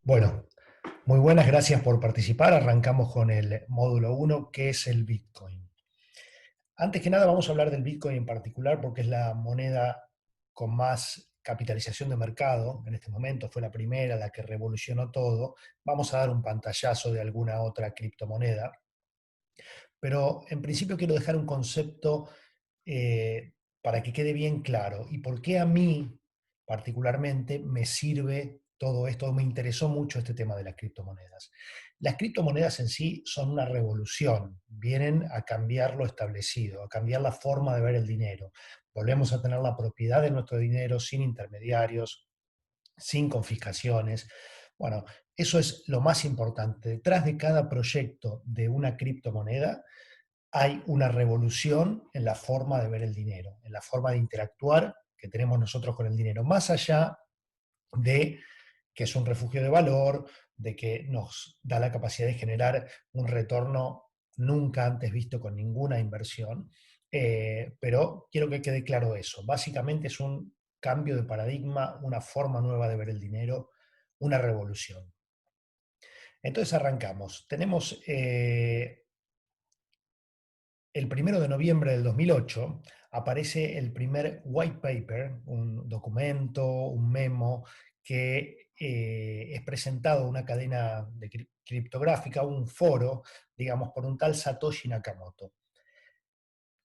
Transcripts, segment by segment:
Bueno, muy buenas, gracias por participar. Arrancamos con el módulo uno, que es el Bitcoin. Antes que nada vamos a hablar del Bitcoin en particular porque es la moneda con más capitalización de mercado en este momento, fue la primera, la que revolucionó todo. Vamos a dar un pantallazo de alguna otra criptomoneda, pero en principio quiero dejar un concepto para que quede bien claro y por qué a mí particularmente me sirve todo esto, me interesó mucho este tema de las criptomonedas. Las criptomonedas en sí son una revolución, vienen a cambiar lo establecido, a cambiar la forma de ver el dinero. Volvemos a tener la propiedad de nuestro dinero sin intermediarios, sin confiscaciones. Bueno, eso es lo más importante. Detrás de cada proyecto de una criptomoneda hay una revolución en la forma de ver el dinero, en la forma de interactuar que tenemos nosotros con el dinero, más allá de que es un refugio de valor, de que nos da la capacidad de generar un retorno nunca antes visto con ninguna inversión. Pero quiero que quede claro eso. Básicamente es un cambio de paradigma, una forma nueva de ver el dinero, una revolución. Entonces arrancamos. Tenemos el 1 de noviembre del 2008 aparece el primer white paper, un documento, un memo, que es presentado a una cadena de criptográfica, un foro, digamos, por un tal Satoshi Nakamoto.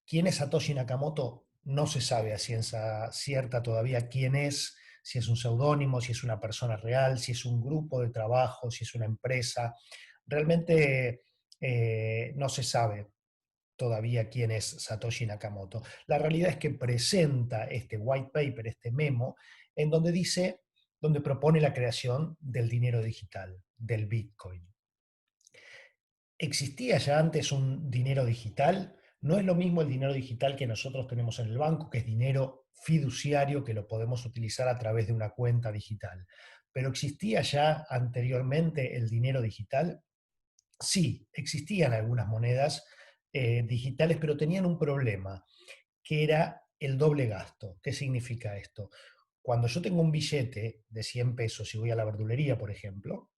¿Quién es Satoshi Nakamoto? No se sabe a ciencia cierta todavía quién es, si es un seudónimo, si es una persona real, si es un grupo de trabajo, si es una empresa. Realmente no se sabe todavía quién es Satoshi Nakamoto. La realidad es que presenta este white paper, este memo, en donde dice, donde propone la creación del dinero digital, del Bitcoin. ¿Existía ya antes un dinero digital? No es lo mismo el dinero digital que nosotros tenemos en el banco, que es dinero fiduciario que lo podemos utilizar a través de una cuenta digital. Pero ¿existía ya anteriormente el dinero digital? Sí, existían algunas monedas digitales, pero tenían un problema, que era el doble gasto. ¿Qué significa esto? Cuando yo tengo un billete de 100 pesos y voy a la verdulería, por ejemplo,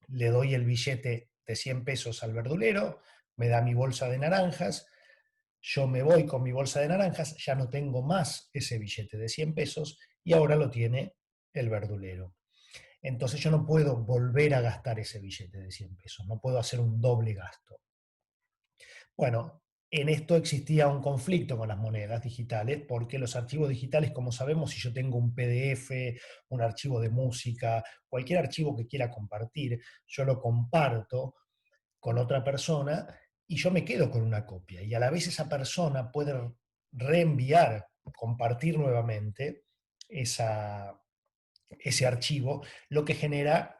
le doy el billete de 100 pesos al verdulero, me da mi bolsa de naranjas, yo me voy con mi bolsa de naranjas, ya no tengo más ese billete de 100 pesos y ahora lo tiene el verdulero. Entonces yo no puedo volver a gastar ese billete de 100 pesos, no puedo hacer un doble gasto. Bueno, en esto existía un conflicto con las monedas digitales, porque los archivos digitales, como sabemos, si yo tengo un PDF, un archivo de música, cualquier archivo que quiera compartir, yo lo comparto con otra persona y yo me quedo con una copia. Y a la vez esa persona puede reenviar, compartir nuevamente esa, ese archivo, lo que genera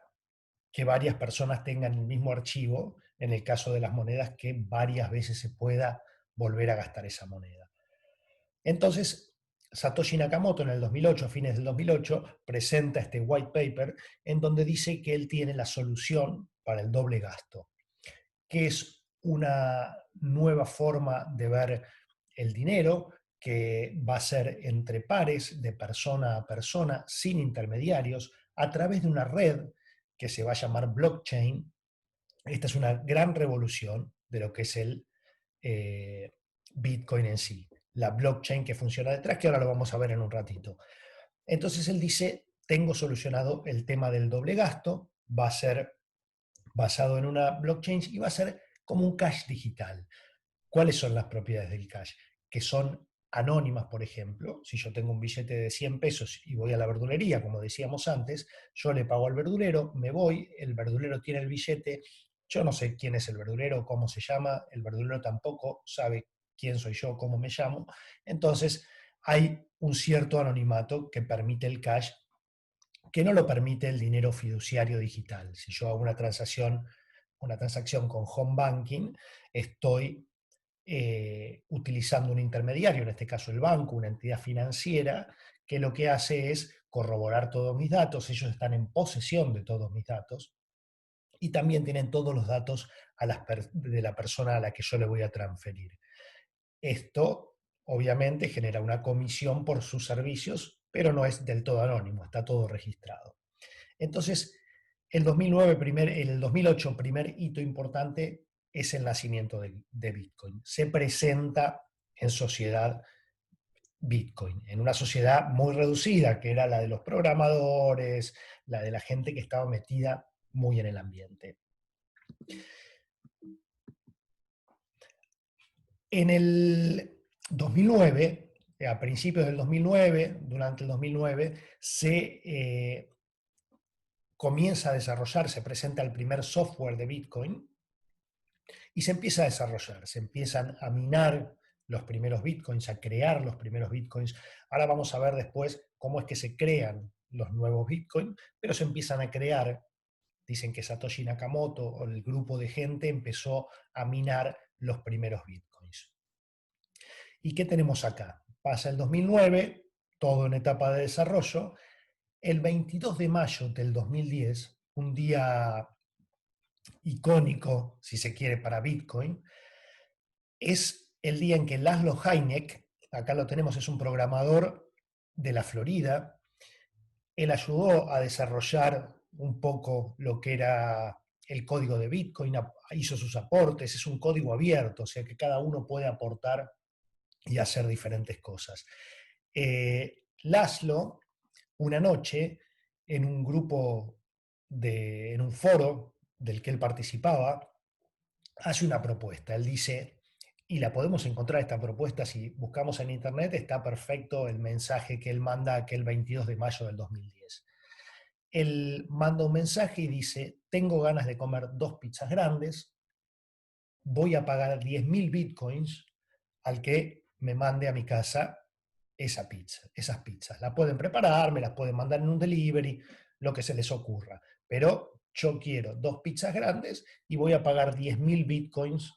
que varias personas tengan el mismo archivo, en el caso de las monedas, que varias veces se pueda volver a gastar esa moneda. Entonces, Satoshi Nakamoto en el 2008, a fines del 2008, presenta este white paper en donde dice que él tiene la solución para el doble gasto, que es una nueva forma de ver el dinero que va a ser entre pares, de persona a persona, sin intermediarios, a través de una red que se va a llamar blockchain. Esta es una gran revolución de lo que es el eh, Bitcoin en sí, la blockchain que funciona detrás, que ahora lo vamos a ver en un ratito. Entonces él dice, tengo solucionado el tema del doble gasto, va a ser basado en una blockchain y va a ser como un cash digital. ¿Cuáles son las propiedades del cash? Que son anónimas, por ejemplo. Si yo tengo un billete de 100 pesos y voy a la verdulería, como decíamos antes, yo le pago al verdulero, me voy, el verdulero tiene el billete, yo no sé quién es el verdulero, cómo se llama, el verdulero tampoco sabe quién soy yo, cómo me llamo. Entonces, hay un cierto anonimato que permite el cash, que no lo permite el dinero fiduciario digital. Si yo hago una transacción con home banking, estoy utilizando un intermediario, en este caso el banco, una entidad financiera, que lo que hace es corroborar todos mis datos, ellos están en posesión de todos mis datos y también tienen todos los datos de la persona a la que yo le voy a transferir. Esto obviamente genera una comisión por sus servicios, pero no es del todo anónimo, está todo registrado. Entonces, el 2009, el 2008, primer hito importante es el nacimiento de Bitcoin. Se presenta en sociedad Bitcoin, en una sociedad muy reducida, que era la de los programadores, la de la gente que estaba metida muy en el ambiente. En el 2009, a principios del 2009, durante el 2009, comienza a desarrollar, se presenta el primer software de Bitcoin y se empieza a desarrollar, se empiezan a minar los primeros Bitcoins, a crear los primeros Bitcoins. Ahora vamos a ver después cómo es que se crean los nuevos Bitcoin, pero se empiezan a crear. Dicen que Satoshi Nakamoto o el grupo de gente empezó a minar los primeros Bitcoins. ¿Y qué tenemos acá? Pasa el 2009, todo en etapa de desarrollo. El 22 de mayo del 2010, un día icónico, si se quiere, para Bitcoin, es el día en que Laszlo Heinek, acá lo tenemos, es un programador de la Florida, él ayudó a desarrollar un poco lo que era el código de Bitcoin, hizo sus aportes, es un código abierto, o sea que cada uno puede aportar y hacer diferentes cosas. Laszlo, una noche, en un grupo, en un foro del que él participaba, hace una propuesta. Él dice, y la podemos encontrar esta propuesta si buscamos en internet, está perfecto el mensaje que él manda aquel 22 de mayo del 2010. Él manda un mensaje y dice, tengo ganas de comer 2 pizzas grandes, voy a pagar 10.000 bitcoins al que me mande a mi casa esa pizza, esas pizzas. La pueden preparar, me las pueden mandar en un delivery, lo que se les ocurra. Pero yo quiero 2 pizzas grandes y voy a pagar 10.000 bitcoins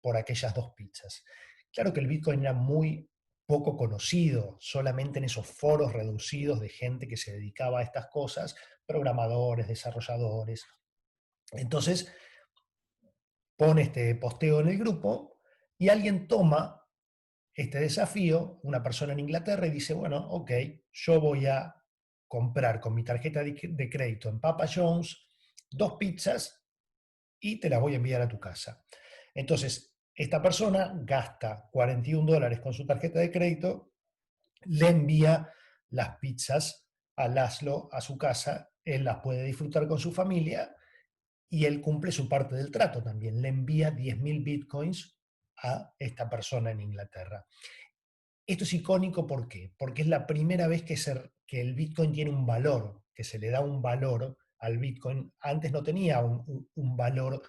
por aquellas 2 pizzas. Claro que el Bitcoin era muy poco conocido, solamente en esos foros reducidos de gente que se dedicaba a estas cosas, programadores, desarrolladores. Entonces pone este posteo en el grupo y alguien toma este desafío, una persona en Inglaterra, y dice, bueno, ok, yo voy a comprar con mi tarjeta de crédito en Papa John's 2 pizzas y te las voy a enviar a tu casa. Entonces, esta persona gasta $41 con su tarjeta de crédito, le envía las pizzas a Laszlo a su casa, él las puede disfrutar con su familia y él cumple su parte del trato también, le envía 10.000 bitcoins a esta persona en Inglaterra. Esto es icónico, ¿por qué? Porque es la primera vez que el Bitcoin tiene un valor, que se le da un valor al Bitcoin. Antes no tenía un valor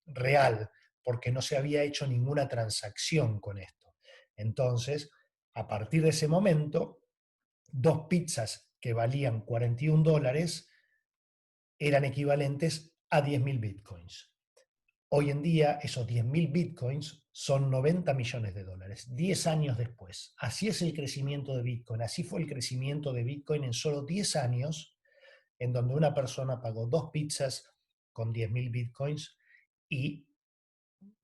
real, porque no se había hecho ninguna transacción con esto. Entonces, a partir de ese momento, 2 pizzas que valían $41 eran equivalentes a 10.000 bitcoins. Hoy en día, esos 10.000 bitcoins son 90 millones de dólares, 10 años después. Así es el crecimiento de Bitcoin, así fue el crecimiento de Bitcoin en solo 10 años, en donde una persona pagó 2 pizzas con 10.000 bitcoins y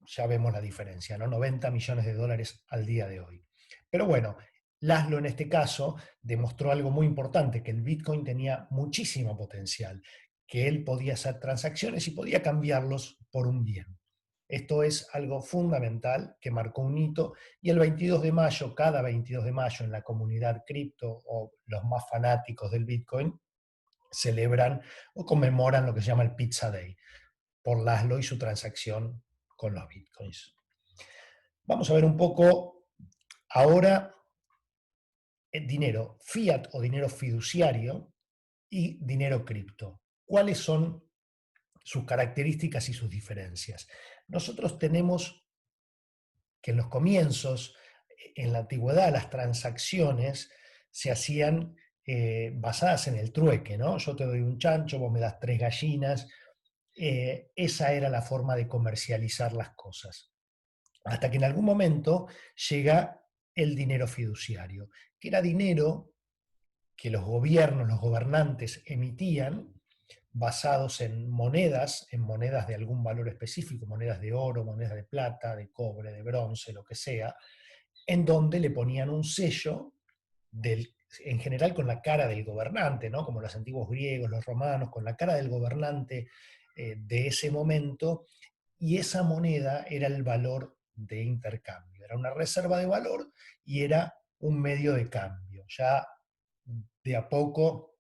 ya vemos la diferencia, ¿no? 90 millones de dólares al día de hoy. Pero bueno, Laszlo en este caso demostró algo muy importante, que el Bitcoin tenía muchísimo potencial, que él podía hacer transacciones y podía cambiarlos por un bien. Esto es algo fundamental que marcó un hito y el 22 de mayo, cada 22 de mayo en la comunidad cripto o los más fanáticos del Bitcoin, celebran o conmemoran lo que se llama el Pizza Day por Laszlo y su transacción con los Bitcoins. Vamos a ver un poco ahora el dinero fiat o dinero fiduciario y dinero cripto. ¿Cuáles son sus características y sus diferencias? Nosotros tenemos que en los comienzos, en la antigüedad, las transacciones se hacían basadas en el trueque, ¿no? Yo te doy un chancho, vos me das 3 gallinas. Esa era la forma de comercializar las cosas. Hasta que en algún momento llega el dinero fiduciario, que era dinero que los gobiernos, los gobernantes emitían basados en monedas de algún valor específico, monedas de oro, monedas de plata, de cobre, de bronce, lo que sea, en donde le ponían un sello del en general con la cara del gobernante, ¿no? Como los antiguos griegos, los romanos, con la cara del gobernante de ese momento, y esa moneda era el valor de intercambio, era una reserva de valor y era un medio de cambio. Ya de a poco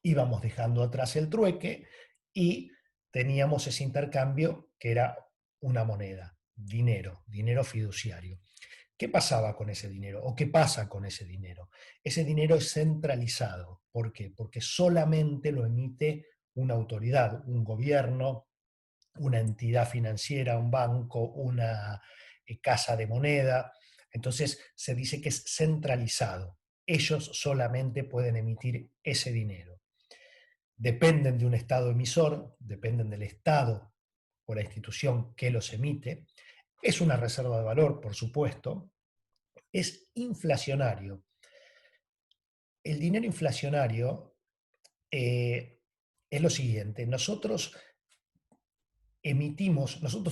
íbamos dejando atrás el trueque y teníamos ese intercambio que era una moneda, dinero, dinero fiduciario. ¿Qué pasaba con ese dinero? ¿O qué pasa con ese dinero? Ese dinero es centralizado. ¿Por qué? Porque solamente lo emite una autoridad, un gobierno, una entidad financiera, un banco, una casa de moneda. Entonces se dice que es centralizado. Ellos solamente pueden emitir ese dinero. Dependen de un estado emisor, dependen del estado o la institución que los emite. Es una reserva de valor, por supuesto. Es inflacionario. El dinero inflacionario es lo siguiente. Nosotros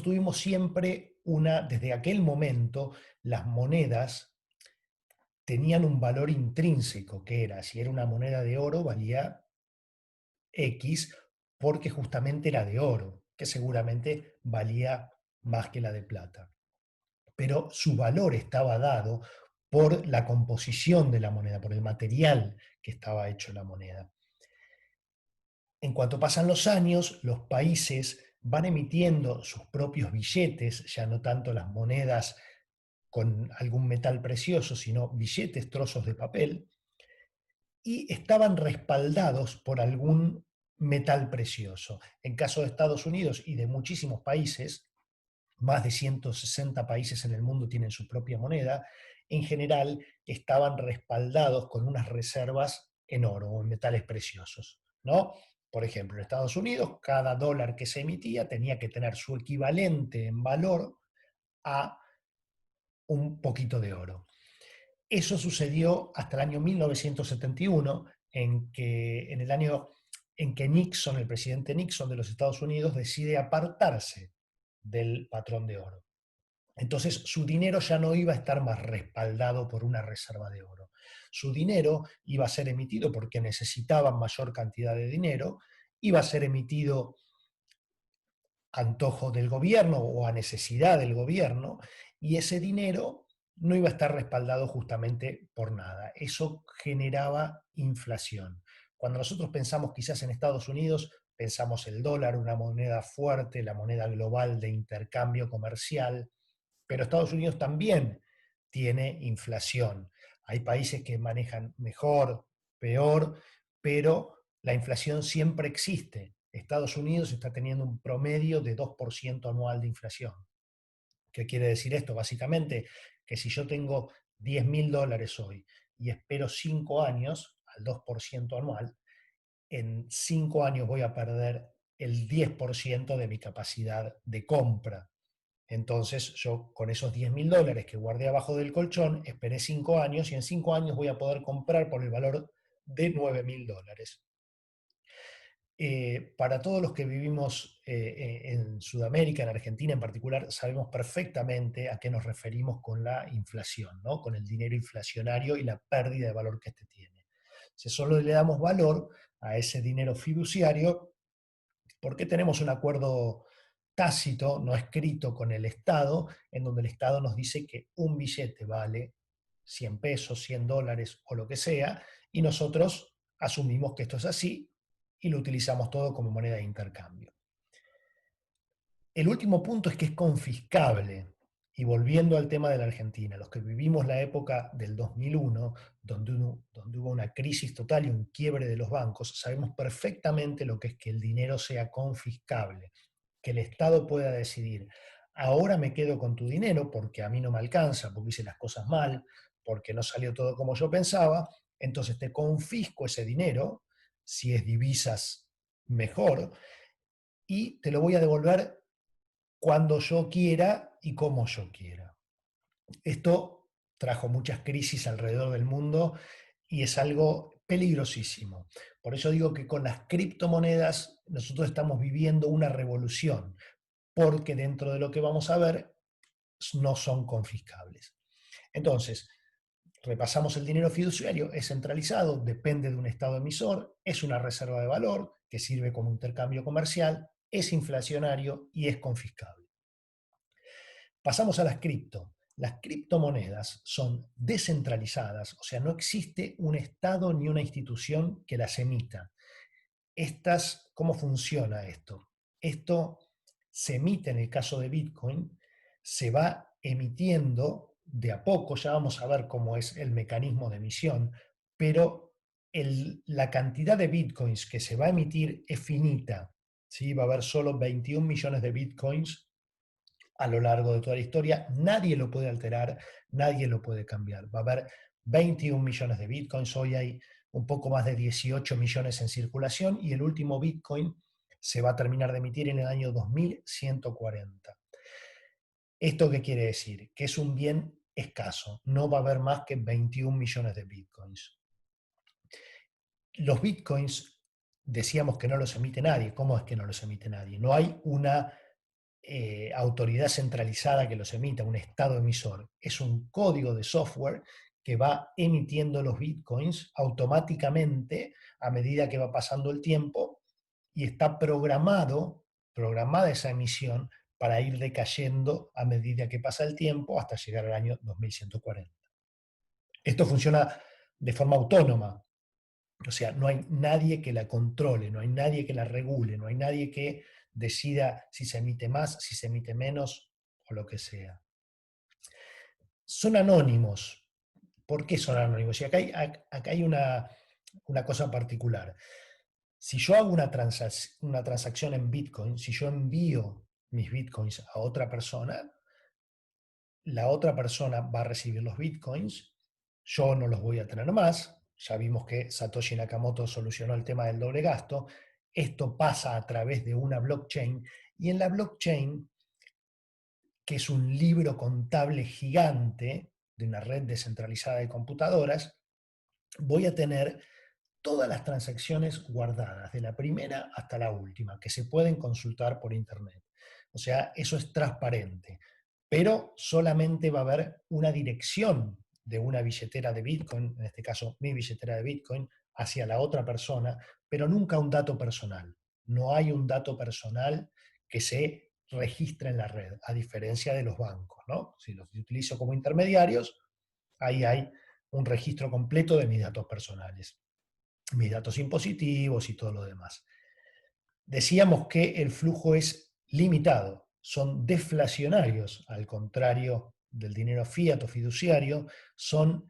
tuvimos siempre desde aquel momento, las monedas tenían un valor intrínseco, que era, si era una moneda de oro, valía X, porque justamente era de oro, que seguramente valía más que la de plata. Pero su valor estaba dado por la composición de la moneda, por el material que estaba hecho la moneda. En cuanto pasan los años, los países van emitiendo sus propios billetes, ya no tanto las monedas con algún metal precioso, sino billetes, trozos de papel, y estaban respaldados por algún metal precioso. En caso de Estados Unidos y de muchísimos países, más de 160 países en el mundo tienen su propia moneda, en general estaban respaldados con unas reservas en oro o en metales preciosos, ¿no? Por ejemplo, en Estados Unidos, cada dólar que se emitía tenía que tener su equivalente en valor a un poquito de oro. Eso sucedió hasta el año 1971, en el año en que Nixon, el presidente Nixon de los Estados Unidos, decide apartarse del patrón de oro. Entonces su dinero ya no iba a estar más respaldado por una reserva de oro. Su dinero iba a ser emitido porque necesitaban mayor cantidad de dinero, iba a ser emitido a antojo del gobierno o a necesidad del gobierno, y ese dinero no iba a estar respaldado justamente por nada. Eso generaba inflación. Cuando nosotros pensamos quizás en Estados Unidos, pensamos el dólar, una moneda fuerte, la moneda global de intercambio comercial, pero Estados Unidos también tiene inflación. Hay países que manejan mejor, peor, pero la inflación siempre existe. Estados Unidos está teniendo un promedio de 2% anual de inflación. ¿Qué quiere decir esto? Básicamente que si yo tengo $10.000 hoy y espero 5 años al 2% anual, en 5 años voy a perder el 10% de mi capacidad de compra. Entonces yo con esos $10.000 que guardé abajo del colchón, esperé 5 años y en 5 años voy a poder comprar por el valor de $9.000. Para todos los que vivimos en Sudamérica, en Argentina en particular, sabemos perfectamente a qué nos referimos con la inflación, ¿no? Con el dinero inflacionario y la pérdida de valor que este tiene. Si solo le damos valor a ese dinero fiduciario, porque tenemos un acuerdo tácito, no escrito con el Estado, en donde el Estado nos dice que un billete vale 100 pesos, $100 o lo que sea, y nosotros asumimos que esto es así y lo utilizamos todo como moneda de intercambio. El último punto es que es confiscable. Y volviendo al tema de la Argentina, los que vivimos la época del 2001, donde hubo una crisis total y un quiebre de los bancos, sabemos perfectamente lo que es que el dinero sea confiscable, que el Estado pueda decidir, ahora me quedo con tu dinero porque a mí no me alcanza, porque hice las cosas mal, porque no salió todo como yo pensaba, entonces te confisco ese dinero, si es divisas mejor, y te lo voy a devolver cuando yo quiera y como yo quiera. Esto trajo muchas crisis alrededor del mundo y es algo peligrosísimo. Por eso digo que con las criptomonedas nosotros estamos viviendo una revolución, porque dentro de lo que vamos a ver no son confiscables. Entonces, repasamos el dinero fiduciario, es centralizado, depende de un estado emisor, es una reserva de valor que sirve como intercambio comercial, es inflacionario y es confiscable. Pasamos a las cripto. Las criptomonedas son descentralizadas, o sea, no existe un estado ni una institución que las emita. ¿Cómo funciona esto? Esto se emite en el caso de Bitcoin, se va emitiendo de a poco, ya vamos a ver cómo es el mecanismo de emisión, pero la cantidad de Bitcoins que se va a emitir es finita, ¿sí? Va a haber solo 21 millones de Bitcoins a lo largo de toda la historia, nadie lo puede alterar, nadie lo puede cambiar. Va a haber 21 millones de bitcoins, hoy hay un poco más de 18 millones en circulación y el último bitcoin se va a terminar de emitir en el año 2140. ¿Esto qué quiere decir? Que es un bien escaso, no va a haber más que 21 millones de bitcoins. Los bitcoins decíamos que no los emite nadie. ¿Cómo es que no los emite nadie? No hay una autoridad centralizada que los emita, un estado emisor. Es un código de software que va emitiendo los bitcoins automáticamente a medida que va pasando el tiempo y está programada esa emisión para ir decayendo a medida que pasa el tiempo hasta llegar al año 2140. Esto funciona de forma autónoma, o sea, no hay nadie que la controle, no hay nadie que la regule, no hay nadie que decida si se emite más, si se emite menos o lo que sea. Son anónimos. ¿Por qué son anónimos? Y acá hay una cosa particular. Si yo hago una transacción en Bitcoin, si yo envío mis Bitcoins a otra persona, la otra persona va a recibir los Bitcoins, yo no los voy a tener más, ya vimos que Satoshi Nakamoto solucionó el tema del doble gasto, esto pasa a través de una blockchain y en la blockchain, que es un libro contable gigante de una red descentralizada de computadoras, voy a tener todas las transacciones guardadas, de la primera hasta la última, que se pueden consultar por Internet. O sea, eso es transparente, pero solamente va a haber una dirección de una billetera de Bitcoin, en este caso mi billetera de Bitcoin, hacia la otra persona, pero nunca un dato personal. No hay un dato personal que se registre en la red, a diferencia de los bancos, ¿no? Si los utilizo como intermediarios, ahí hay un registro completo de mis datos personales, mis datos impositivos y todo lo demás. Decíamos que el flujo es limitado, son deflacionarios, al contrario del dinero fiat o fiduciario, son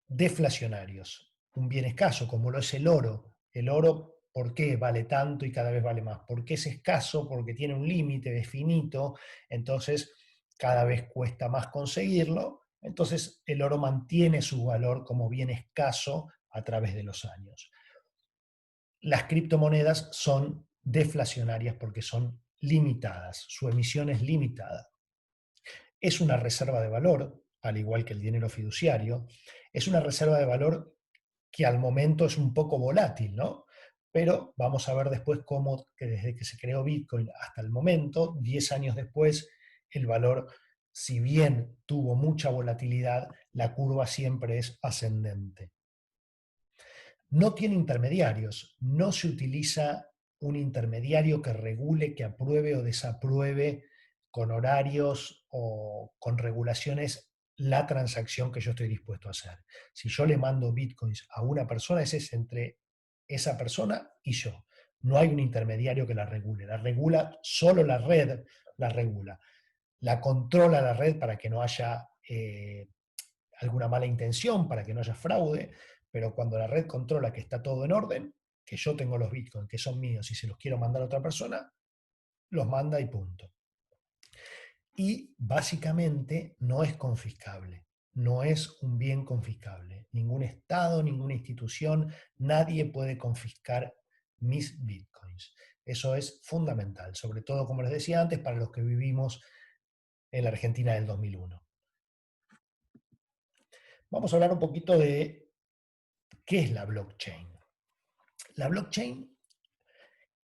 deflacionarios. Un bien escaso, como lo es el oro. El oro, ¿por qué vale tanto y cada vez vale más? Porque es escaso, porque tiene un límite definito, entonces cada vez cuesta más conseguirlo, entonces el oro mantiene su valor como bien escaso a través de los años. Las criptomonedas son deflacionarias porque son limitadas, su emisión es limitada. Es una reserva de valor, al igual que el dinero fiduciario, es una reserva de valor que al momento es un poco volátil, ¿no? Pero vamos a ver después cómo que desde que se creó Bitcoin hasta el momento, 10 años después, el valor, si bien tuvo mucha volatilidad, la curva siempre es ascendente. No tiene intermediarios, no se utiliza un intermediario que regule, que apruebe o desapruebe con horarios o con regulaciones la transacción que yo estoy dispuesto a hacer. Si yo le mando bitcoins a una persona, ese es entre esa persona y yo. No hay un intermediario que la regula solo la red, la regula. La controla la red para que no haya alguna mala intención, para que no haya fraude, pero cuando la red controla que está todo en orden, que yo tengo los bitcoins que son míos y se los quiero mandar a otra persona, los manda y punto. Y básicamente no es confiscable, no es un bien confiscable. Ningún estado, ninguna institución, nadie puede confiscar mis bitcoins. Eso es fundamental, sobre todo, como les decía antes, para los que vivimos en la Argentina del 2001. Vamos a hablar un poquito de qué es la blockchain. La blockchain,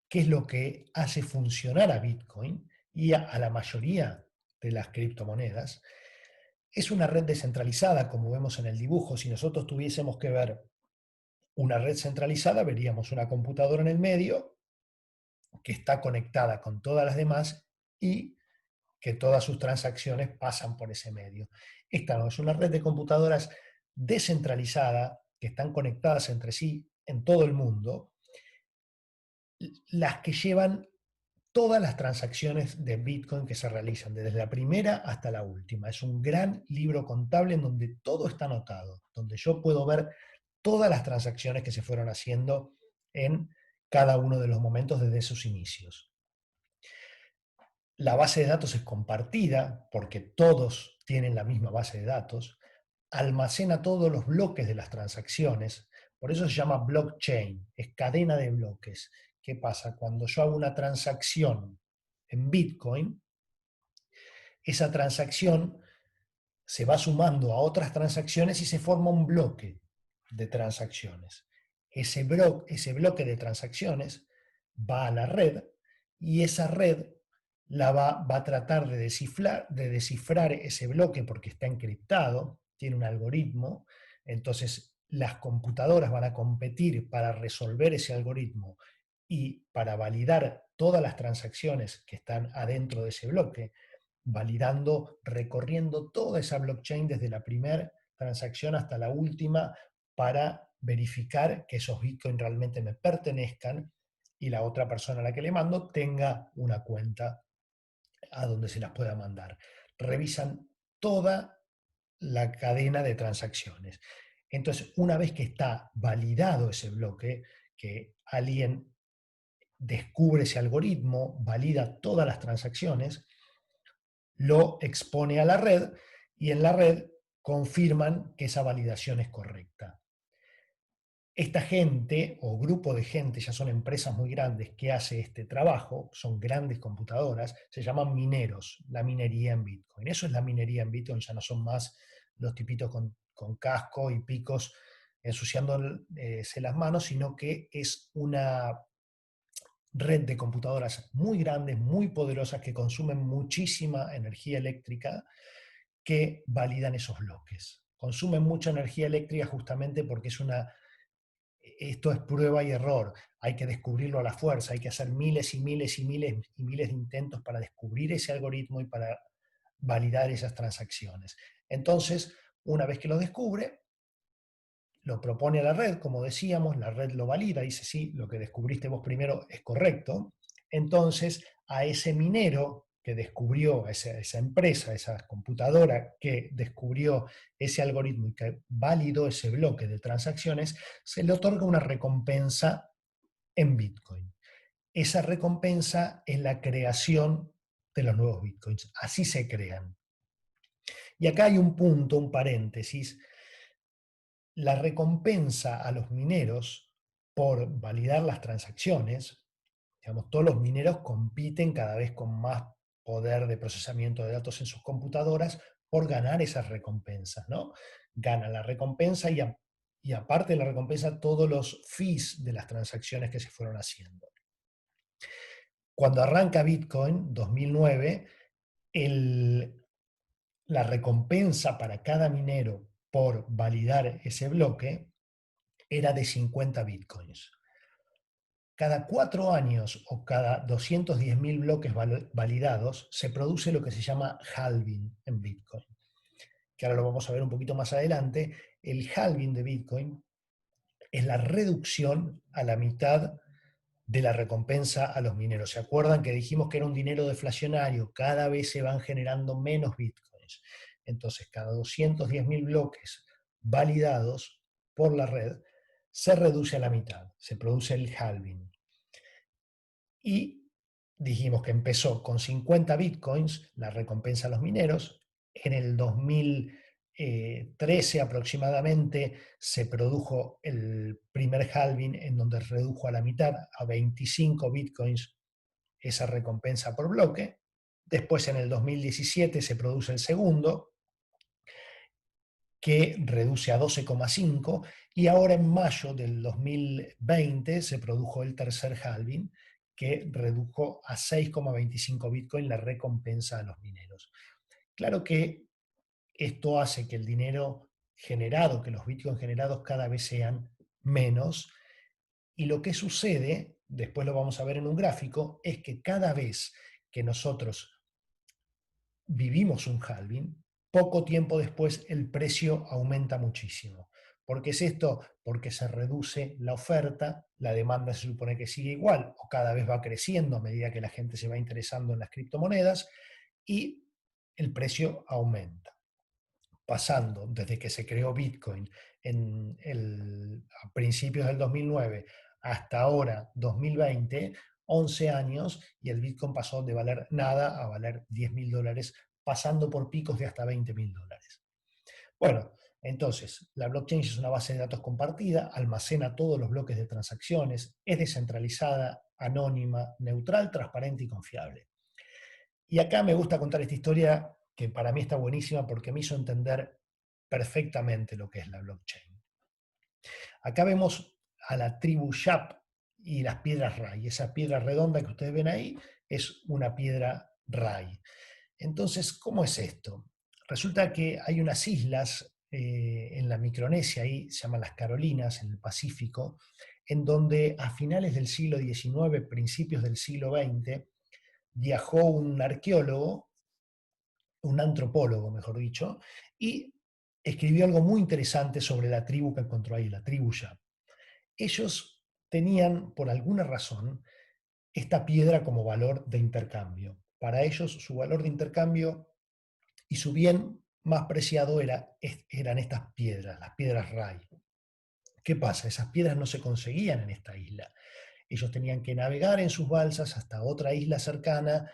¿qué es lo que hace funcionar a Bitcoin y a la mayoría de las criptomonedas? Es una red descentralizada, como vemos en el dibujo. Si nosotros tuviésemos que ver una red centralizada, veríamos una computadora en el medio que está conectada con todas las demás y que todas sus transacciones pasan por ese medio. Esta no, es una red de computadoras descentralizada que están conectadas entre sí en todo el mundo, las que llevan todas las transacciones de Bitcoin que se realizan, desde la primera hasta la última. Es un gran libro contable en donde todo está anotado, donde yo puedo ver todas las transacciones que se fueron haciendo en cada uno de los momentos desde sus inicios. La base de datos es compartida porque todos tienen la misma base de datos, almacena todos los bloques de las transacciones, por eso se llama blockchain, es cadena de bloques. ¿Qué pasa? Cuando yo hago una transacción en Bitcoin, esa transacción se va sumando a otras transacciones y se forma un bloque de transacciones. Ese bloque de transacciones va a la red y esa red va a tratar de descifrar ese bloque porque está encriptado, tiene un algoritmo, entonces las computadoras van a competir para resolver ese algoritmo y para validar todas las transacciones que están adentro de ese bloque, validando, recorriendo toda esa blockchain desde la primera transacción hasta la última para verificar que esos bitcoins realmente me pertenezcan y la otra persona a la que le mando tenga una cuenta a donde se las pueda mandar. Revisan toda la cadena de transacciones. Entonces, una vez que está validado ese bloque, que alguien descubre ese algoritmo, valida todas las transacciones, lo expone a la red y en la red confirman que esa validación es correcta. Esta gente o grupo de gente, ya son empresas muy grandes que hace este trabajo, son grandes computadoras, se llaman mineros, la minería en Bitcoin. Eso es la minería en Bitcoin, ya no son más los tipitos con casco y picos ensuciándose las manos, sino que es una red de computadoras muy grandes, muy poderosas, que consumen muchísima energía eléctrica, que validan esos bloques. Consumen mucha energía eléctrica justamente porque esto es prueba y error. Hay que descubrirlo a la fuerza, hay que hacer miles y miles y miles y miles de intentos para descubrir ese algoritmo y para validar esas transacciones. Entonces, una vez que lo descubre, lo propone a la red, como decíamos, la red lo valida, dice, sí, lo que descubriste vos primero es correcto. Entonces, a ese minero que descubrió, esa empresa, esa computadora que descubrió ese algoritmo y que validó ese bloque de transacciones, se le otorga una recompensa en Bitcoin. Esa recompensa es la creación de los nuevos Bitcoins. Así se crean. Y acá hay un punto, un paréntesis. La recompensa a los mineros por validar las transacciones, digamos, todos los mineros compiten cada vez con más poder de procesamiento de datos en sus computadoras por ganar esas recompensas, ¿no? Ganan la recompensa y aparte de la recompensa todos los fees de las transacciones que se fueron haciendo. Cuando arranca Bitcoin, 2009, la recompensa para cada minero por validar ese bloque era de 50 bitcoins. Cada 4 años o cada 210.000 bloques validados se produce lo que se llama halving en Bitcoin, que ahora lo vamos a ver un poquito más adelante. El halving de Bitcoin es la reducción a la mitad de la recompensa a los mineros. ¿Se acuerdan que dijimos que era un dinero deflacionario? Cada vez se van generando menos bitcoins. Entonces, cada 210.000 bloques validados por la red se reduce a la mitad, se produce el halving. Y dijimos que empezó con 50 bitcoins la recompensa a los mineros. En el 2013 aproximadamente se produjo el primer halving en donde redujo a la mitad, a 25 bitcoins, esa recompensa por bloque. Después en el 2017 se produce el segundo, que reduce a 12,5, y ahora en mayo del 2020 se produjo el tercer halving, que redujo a 6,25 Bitcoin la recompensa a los mineros. Claro que Esto hace que el dinero generado, que los bitcoins generados cada vez sean menos. Y lo que sucede, después lo vamos a ver en un gráfico, es que cada vez que nosotros vivimos un halving, poco tiempo después el precio aumenta muchísimo. ¿Por qué es esto? Porque se reduce la oferta, la demanda se supone que sigue igual o cada vez va creciendo a medida que la gente se va interesando en las criptomonedas y el precio aumenta, pasando desde que se creó Bitcoin a principios del 2009 hasta ahora, 2020, 11 años, y el Bitcoin pasó de valer nada a valer $10.000, pasando por picos de hasta $20.000. Bueno, entonces, la blockchain es una base de datos compartida, almacena todos los bloques de transacciones, es descentralizada, anónima, neutral, transparente y confiable. Y acá me gusta contar esta historia que para mí está buenísima porque me hizo entender perfectamente lo que es la blockchain. Acá vemos a la tribu Shap y las piedras Rai. Esa piedra redonda que ustedes ven ahí es una piedra Rai. Entonces, ¿cómo es esto? Resulta que hay unas islas en la Micronesia, ahí se llaman las Carolinas, en el Pacífico, en donde a finales del siglo XIX, principios del siglo XX, viajó un arqueólogo, un antropólogo, mejor dicho, y escribió algo muy interesante sobre la tribu que encontró ahí, la tribu Yap. Ellos tenían, por alguna razón, esta piedra como valor de intercambio. Para ellos, su valor de intercambio y su bien más preciado eran estas piedras, las piedras Rai. ¿Qué pasa? Esas piedras no se conseguían en esta isla. Ellos tenían que navegar en sus balsas hasta otra isla cercana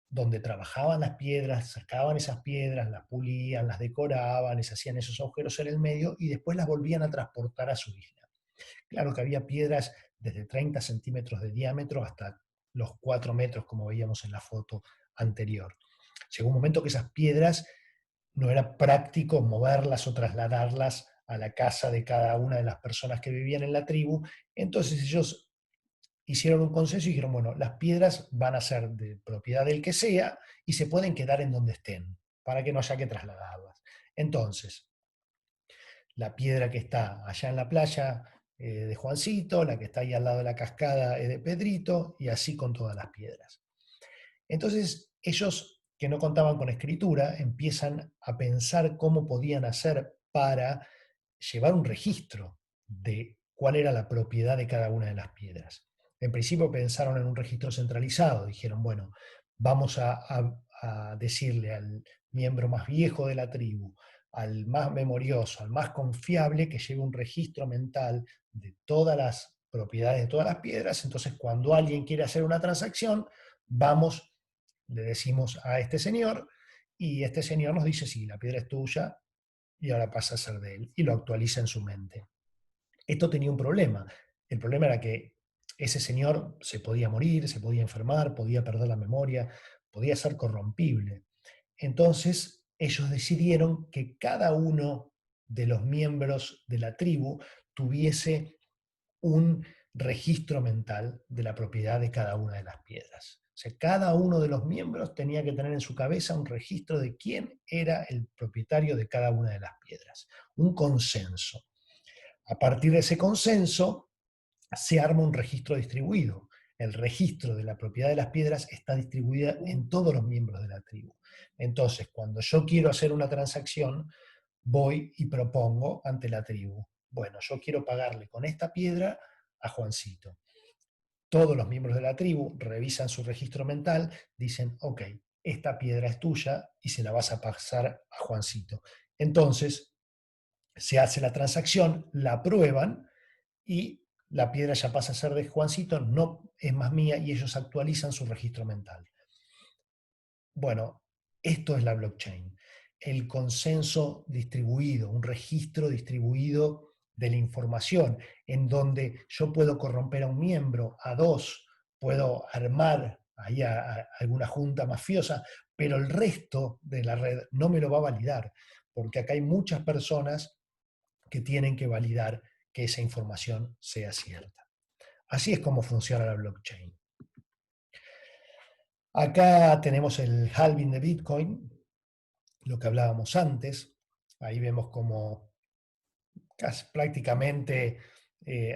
donde trabajaban las piedras, sacaban esas piedras, las pulían, las decoraban, les hacían esos agujeros en el medio y después las volvían a transportar a su isla. Claro que había piedras desde 30 centímetros de diámetro hasta los 4 metros, como veíamos en la foto anterior. Llegó un momento que esas piedras no era práctico moverlas o trasladarlas a la casa de cada una de las personas que vivían en la tribu, entonces ellos hicieron un consenso y dijeron, bueno, las piedras van a ser de propiedad del que sea y se pueden quedar en donde estén, para que no haya que trasladarlas. Entonces, la piedra que está allá en la playa de Juancito, la que está ahí al lado de la cascada es de Pedrito, y así con todas las piedras. Entonces, ellos que no contaban con escritura empiezan a pensar cómo podían hacer para llevar un registro de cuál era la propiedad de cada una de las piedras. En principio pensaron en un registro centralizado, dijeron, bueno, vamos a decirle al miembro más viejo de la tribu, al más memorioso, al más confiable, que lleve un registro mental de todas las propiedades de todas las piedras, entonces cuando alguien quiere hacer una transacción, vamos, le decimos a este señor, y este señor nos dice, sí, la piedra es tuya, y ahora pasa a ser de él, y lo actualiza en su mente. Esto tenía un problema. El problema era que ese señor se podía morir, se podía enfermar, podía perder la memoria, podía ser corrompible. Entonces, ellos decidieron que cada uno de los miembros de la tribu tuviese un registro mental de la propiedad de cada una de las piedras. O sea, cada uno de los miembros tenía que tener en su cabeza un registro de quién era el propietario de cada una de las piedras, un consenso. A partir de ese consenso se arma un registro distribuido. El registro de la propiedad de las piedras está distribuida en todos los miembros de la tribu. Entonces, cuando yo quiero hacer una transacción, voy y propongo ante la tribu. Bueno, yo quiero pagarle con esta piedra a Juancito. Todos los miembros de la tribu revisan su registro mental, dicen, ok, esta piedra es tuya y se la vas a pasar a Juancito. Entonces, se hace la transacción, la aprueban y la piedra ya pasa a ser de Juancito, no es más mía y ellos actualizan su registro mental. Bueno, esto es la blockchain, el consenso distribuido, un registro distribuido de la información, en donde yo puedo corromper a un miembro, a dos, puedo armar ahí a alguna junta mafiosa, pero el resto de la red no me lo va a validar, porque acá hay muchas personas que tienen que validar que esa información sea cierta. Así es como funciona la blockchain. Acá tenemos el halving de Bitcoin. lo que hablábamos antes. Ahí vemos como casi prácticamente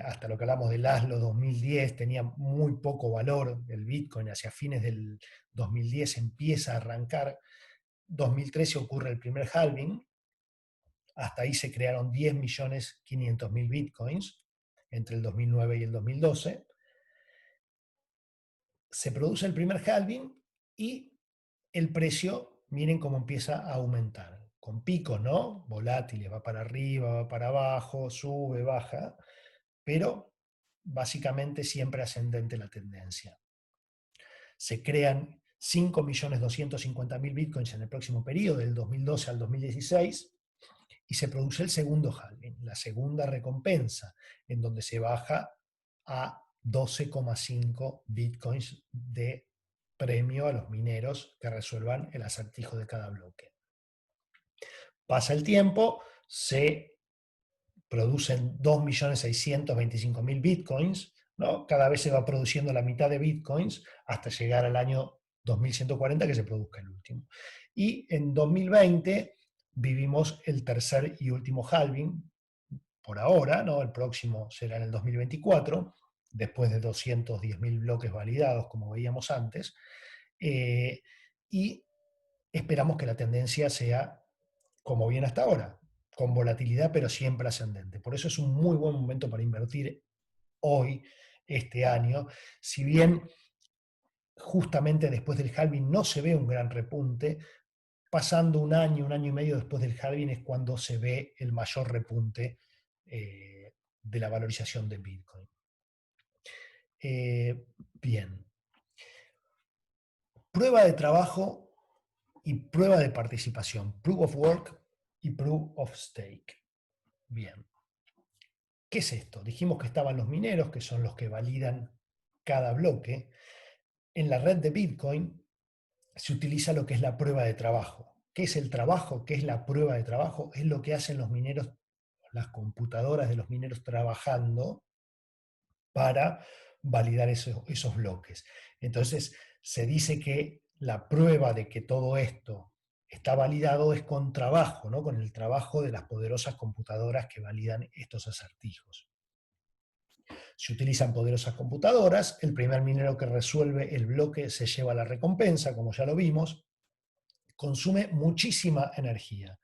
hasta lo que hablamos del ASLO 2010 tenía muy poco valor el Bitcoin. Hacia fines del 2010 empieza a arrancar. 2013 ocurre el primer halving. Hasta ahí se crearon 10.500.000 Bitcoins entre el 2009 y el 2012. Se produce el primer halving y el precio, miren cómo empieza a aumentar, con picos, ¿no? Volátiles, va para arriba, va para abajo, sube, baja, pero básicamente siempre ascendente la tendencia. Se crean 5.250.000 bitcoins en el próximo periodo, del 2012 al 2016, y se produce el segundo halving, la segunda recompensa, en donde se baja a 12,5 bitcoins de premio a los mineros que resuelvan el acertijo de cada bloque. Pasa el tiempo, se producen 2.625.000 bitcoins, ¿no? Cada vez se va produciendo la mitad de bitcoins hasta llegar al año 2140 que se produzca el último. Y en 2020 vivimos el tercer y último halving, por ahora, ¿no? El próximo será en el 2024, después de 210.000 bloques validados, como veíamos antes, y esperamos que la tendencia sea como viene hasta ahora, con volatilidad pero siempre ascendente. Por eso es un muy buen momento para invertir hoy, este año. Si bien justamente después del halving no se ve un gran repunte, pasando un año y medio después del halving es cuando se ve el mayor repunte de la valorización de Bitcoin. Bien. Prueba de trabajo y prueba de participación. Proof of work y proof of stake. Bien. ¿Qué es esto? Dijimos que estaban los mineros, que son los que validan cada bloque. En la red de Bitcoin se utiliza lo que es la prueba de trabajo. ¿Qué es el trabajo? ¿Qué es la prueba de trabajo? Es lo que hacen los mineros, las computadoras de los mineros trabajando para validar esos bloques. Entonces, se dice que la prueba de que todo esto está validado es con trabajo, ¿no? Con el trabajo de las poderosas computadoras que validan estos acertijos. Se utilizan poderosas computadoras, el primer minero que resuelve el bloque se lleva la recompensa, como ya lo vimos, consume muchísima energía,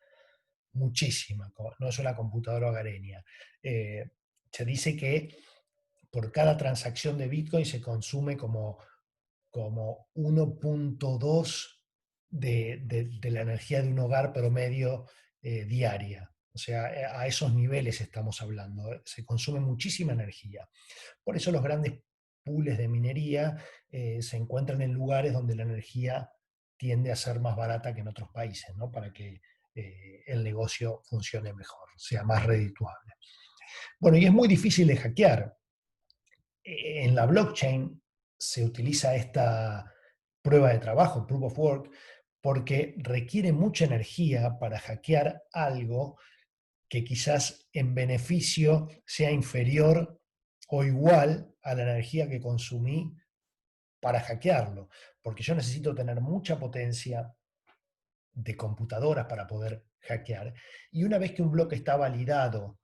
muchísima, no es una computadora hogareña. Se dice que por cada transacción de Bitcoin se consume como 1,2 de la energía de un hogar promedio diaria. O sea, a esos niveles estamos hablando. Se consume muchísima energía. Por eso los grandes pools de minería se encuentran en lugares donde la energía tiende a ser más barata que en otros países, ¿no? Para que el negocio funcione mejor, sea más redituable. Bueno, y es muy difícil de hackear. En la blockchain se utiliza esta prueba de trabajo, proof of work, porque requiere mucha energía para hackear algo que quizás en beneficio sea inferior o igual a la energía que consumí para hackearlo, porque yo necesito tener mucha potencia de computadoras para poder hackear, y una vez que un bloque está validado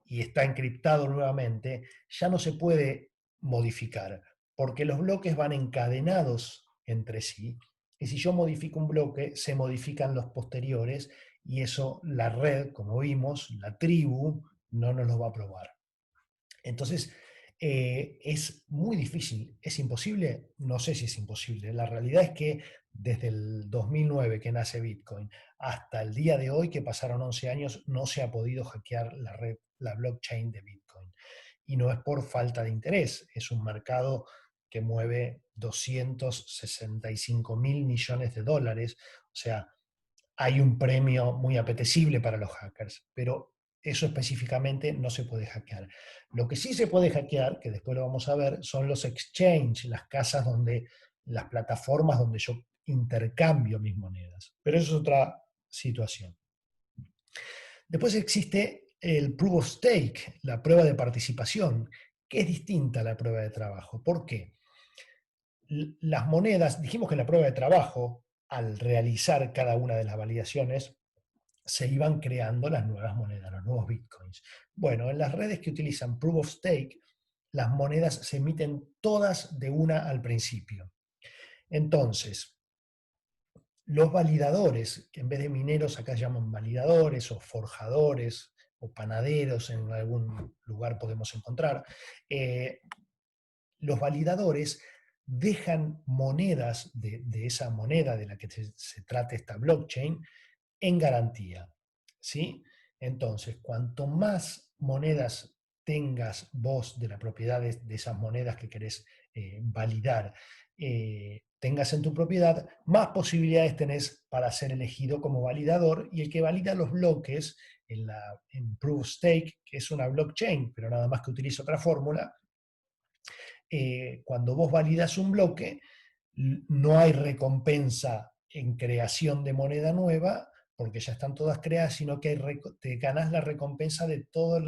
y está encriptado nuevamente, ya no se puede modificar, porque los bloques van encadenados entre sí, y si yo modifico un bloque, se modifican los posteriores, y eso la red, como vimos, la tribu, no nos lo va a probar. Entonces, es muy difícil, es imposible, no sé si es imposible. La realidad es que desde el 2009 que nace Bitcoin hasta el día de hoy, que pasaron 11 años, no se ha podido hackear la red, la blockchain de Bitcoin. Y no es por falta de interés, es un mercado que mueve 265.000 millones de dólares, o sea, hay un premio muy apetecible para los hackers, pero eso específicamente no se puede hackear. Lo que sí se puede hackear, que después lo vamos a ver, son los exchanges, las casas donde, las plataformas donde yo intercambio mis monedas. Pero eso es otra situación. Después existe el proof of stake, la prueba de participación, que es distinta a la prueba de trabajo. ¿Por qué? Las monedas, dijimos que la prueba de trabajo al realizar cada una de las validaciones, se iban creando las nuevas monedas, los nuevos bitcoins. Bueno, en las redes que utilizan Proof of Stake, las monedas se emiten todas de una al principio. Entonces, los validadores, que en vez de mineros acá llaman validadores o forjadores o panaderos, en algún lugar podemos encontrar, eh, los validadores dejan monedas de esa moneda de la que se trata esta blockchain en garantía. ¿Sí? Entonces, cuanto más monedas tengas vos de la propiedad de esas monedas que querés validar, tengas en tu propiedad, más posibilidades tenés para ser elegido como validador, y el que valida los bloques en Proof of Stake, que es una blockchain, pero nada más que utiliza otra fórmula, cuando vos validas un bloque, no hay recompensa en creación de moneda nueva, porque ya están todas creadas, sino que te ganás la recompensa de todos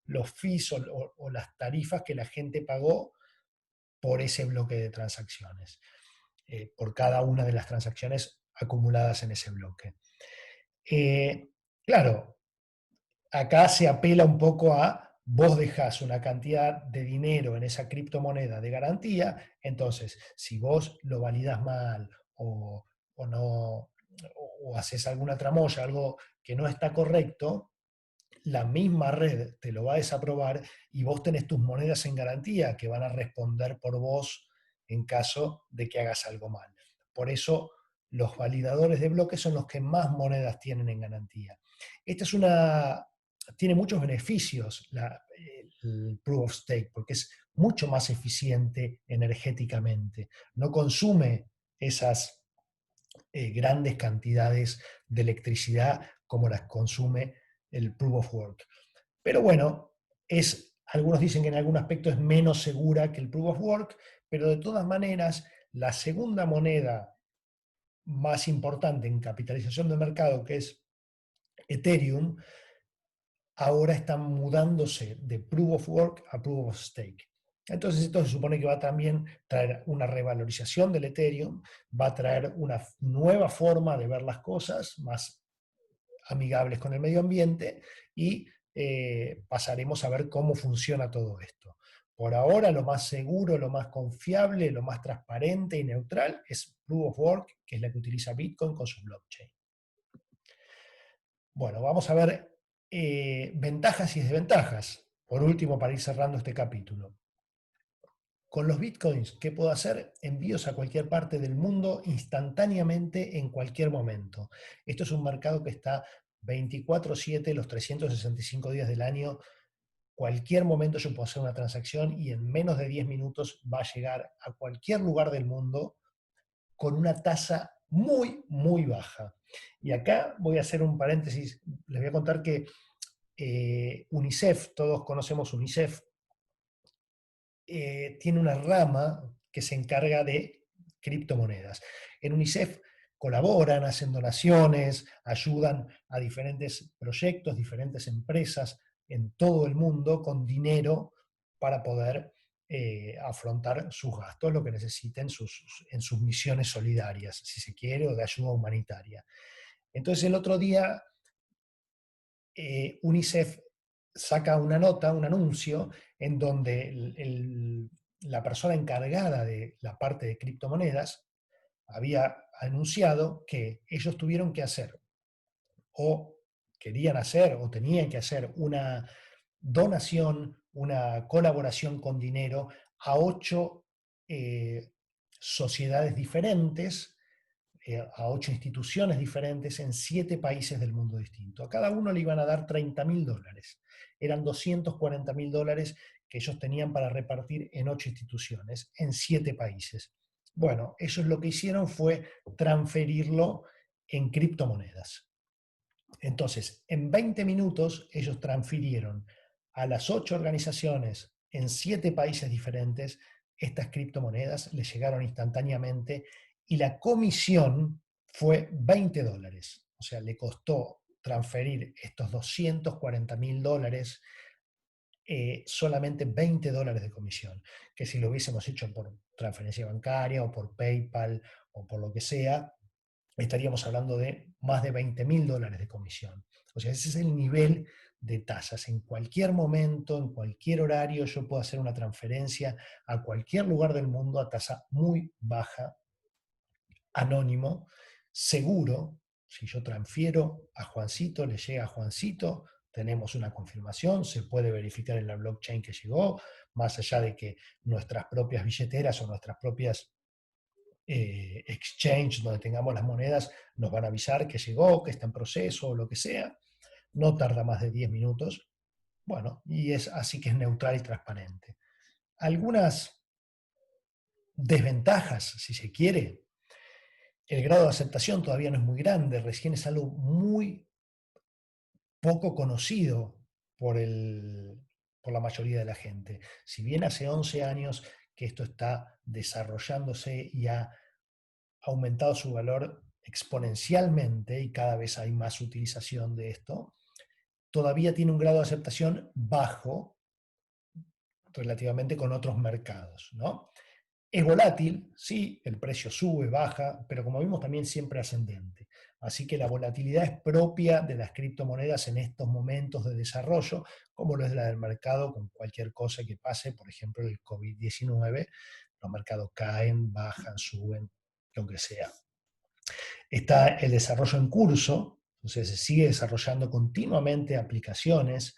los fees o las tarifas que la gente pagó por ese bloque de transacciones, por cada una de las transacciones acumuladas en ese bloque. Eh, claro, acá se apela un poco a vos dejás una cantidad de dinero en esa criptomoneda de garantía, entonces si vos lo validas mal o no, o haces alguna tramoya, algo que no está correcto, la misma red te lo va a desaprobar y vos tenés tus monedas en garantía que van a responder por vos en caso de que hagas algo mal. Por eso los validadores de bloques son los que más monedas tienen en garantía. Esta es una, tiene muchos beneficios el Proof of Stake, porque es mucho más eficiente energéticamente. No consume esas grandes cantidades de electricidad como las consume el Proof of Work. Pero bueno, algunos dicen que en algún aspecto es menos segura que el Proof of Work, pero de todas maneras, la segunda moneda más importante en capitalización de mercado, que es Ethereum, ahora están mudándose de Proof of Work a Proof of Stake. Entonces esto se supone que va a también traer una revalorización del Ethereum, va a traer una nueva forma de ver las cosas, más amigables con el medio ambiente, y pasaremos a ver cómo funciona todo esto. Por ahora lo más seguro, lo más confiable, lo más transparente y neutral es Proof of Work, que es la que utiliza Bitcoin con su blockchain. Bueno, vamos a ver ventajas y desventajas. Por último, para ir cerrando este capítulo. Con los bitcoins, ¿qué puedo hacer? Envíos a cualquier parte del mundo instantáneamente en cualquier momento. Esto es un mercado que está 24/7, los 365 días del año. Cualquier momento yo puedo hacer una transacción y en menos de 10 minutos va a llegar a cualquier lugar del mundo con una tasa muy, muy baja. Y acá voy a hacer un paréntesis. Les voy a contar que UNICEF, todos conocemos UNICEF, tiene una rama que se encarga de criptomonedas. En UNICEF colaboran, hacen donaciones, ayudan a diferentes proyectos, diferentes empresas en todo el mundo con dinero para poder afrontar sus gastos, lo que necesiten en sus misiones solidarias, si se quiere, o de ayuda humanitaria. Entonces el otro día UNICEF saca una nota, un anuncio, en donde la persona encargada de la parte de criptomonedas había anunciado que ellos tuvieron que hacer, o querían hacer, o tenían que hacer una donación, una colaboración con dinero a 8 sociedades diferentes, a 8 instituciones diferentes en 7 países del mundo distinto. A cada uno le iban a dar $30.000. Eran $240.000 que ellos tenían para repartir en 8 instituciones, en 7 países. Bueno, ellos lo que hicieron fue transferirlo en criptomonedas. Entonces, en 20 minutos ellos transfirieron a las 8 organizaciones en 7 países diferentes estas criptomonedas, les llegaron instantáneamente y la comisión fue $20. O sea, le costó transferir estos $240.000 solamente $20 de comisión, que si lo hubiésemos hecho por transferencia bancaria o por PayPal o por lo que sea, estaríamos hablando de más de $20.000 de comisión. O sea, ese es el nivel de tasas. En cualquier momento, en cualquier horario, yo puedo hacer una transferencia a cualquier lugar del mundo a tasa muy baja, anónimo, seguro. Si yo transfiero a Juancito, le llega a Juancito, tenemos una confirmación, se puede verificar en la blockchain que llegó, más allá de que nuestras propias billeteras o nuestras propias exchange donde tengamos las monedas nos van a avisar que llegó, que está en proceso o lo que sea. No tarda más de 10 minutos. Bueno, y es así que es neutral y transparente. Algunas desventajas, si se quiere, el grado de aceptación todavía no es muy grande, recién es algo muy poco conocido por, por la mayoría de la gente. Si bien hace 11 años que esto está desarrollándose y ha aumentado su valor exponencialmente y cada vez hay más utilización de esto, todavía tiene un grado de aceptación bajo relativamente con otros mercados, ¿no? Es volátil, sí, el precio sube, baja, pero como vimos también siempre ascendente. Así que la volatilidad es propia de las criptomonedas en estos momentos de desarrollo, como lo es la del mercado con cualquier cosa que pase, por ejemplo el COVID-19, los mercados caen, bajan, suben, lo que sea. Está el desarrollo en curso, entonces se sigue desarrollando continuamente aplicaciones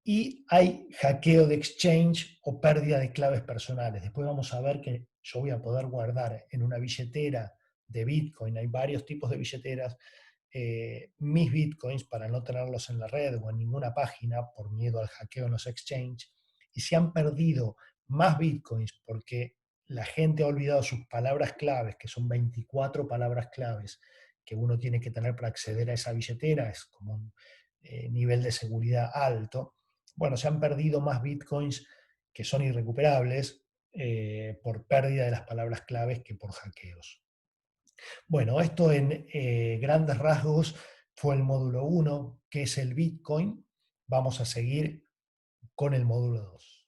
y hay hackeo de exchange o pérdida de claves personales. Después vamos a ver que yo voy a poder guardar en una billetera de Bitcoin, hay varios tipos de billeteras, mis Bitcoins para no tenerlos en la red o en ninguna página por miedo al hackeo en los exchange. Y se han perdido más Bitcoins porque la gente ha olvidado sus palabras claves, que son 24 palabras claves que uno tiene que tener para acceder a esa billetera, es como un nivel de seguridad alto. Bueno, se han perdido más bitcoins que son irrecuperables por pérdida de las palabras claves que por hackeos. Bueno, esto en grandes rasgos fue el módulo 1, que es el Bitcoin. Vamos a seguir con el módulo 2.